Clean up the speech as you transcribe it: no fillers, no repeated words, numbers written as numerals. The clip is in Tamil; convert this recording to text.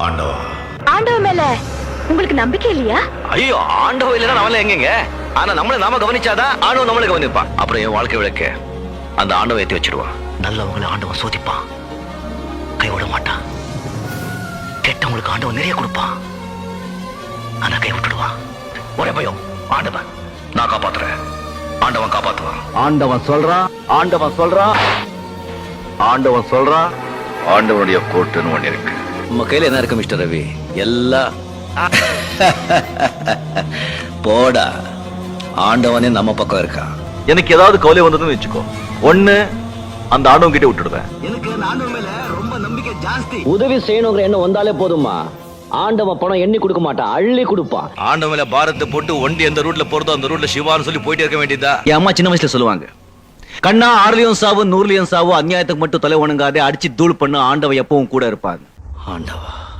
ஆண்டவா. ஆண்டவ மேல உங்களுக்கு நம்பிக்கை இல்லையா? ஐயோ, ஆண்டவ இல்லைன்னா நம்மள எங்கங்க? ஆனா நாம கவனிச்சாதான் ஆண்டவன் நம்மளை கவனிப்பான். அப்புறம் என் வாழ்க்கை விளக்க அந்த ஆண்டவன் ஏத்தி வச்சிருவான். நல்லவங்களை ஆண்டவன் சோதிப்பான், கைவிட மாட்டான். கெட்டவங்களுக்கு ஆண்டவன் நிறைய கொடுப்பான், ஆனா கை விட்டுடுவான். ஒரே பயம், ஆண்டவன் நான் காப்பாத்துறேன், ஆண்டவன் காப்பாத்துவான். ஆண்டவன் சொல்றான், ஆண்டவன் சொல்றான், ஆண்டவன் சொல்றான். ஆண்டவனுடைய கோட்டுன்னு ஒண்ணு இருக்கு. நம்ம கையில என்ன இருக்கு மிஸ்டர் ரவி? எல்லாம் போடா, ஆண்டவனே நம்ம பக்கம் இருக்கான். எனக்கு ஏதாவது கவலை வந்ததுன்னு வச்சுக்கோ, ஒண்ணு அந்த ஆண்டவன் கிட்ட விட்டுடுவேன். எனக்கு ஆண்டவன் மேல ரொம்ப நம்பிக்கை ஜாஸ்தி. உதவி செய்யணுங்கிற எண்ணம் வந்தாலே போதுமா, ஆண்டவன் பணம் எண்ணி கொடுக்க மாட்டான், அள்ளி கொடுப்பான். ஆண்டவன் மேல பாரத்தை போட்டு ஒண்டி எந்த ரூட்ல போறதோ அந்த ரூட்ல சிவான்னு சொல்லி போயிட்டே இருக்க வேண்டியதா. என் அம்மா சின்ன வயசுல சொல்லுவாங்க, கண்ணா 6லயும் சாவு 100லயும் சாவு, அநியாயத்துக்கு மட்டும் தலை வணங்காதே, அடிச்சு தூள் பண்ணு, ஆண்டவன் எப்பவும் கூட இருப்பாங்க. ஆண்டவா.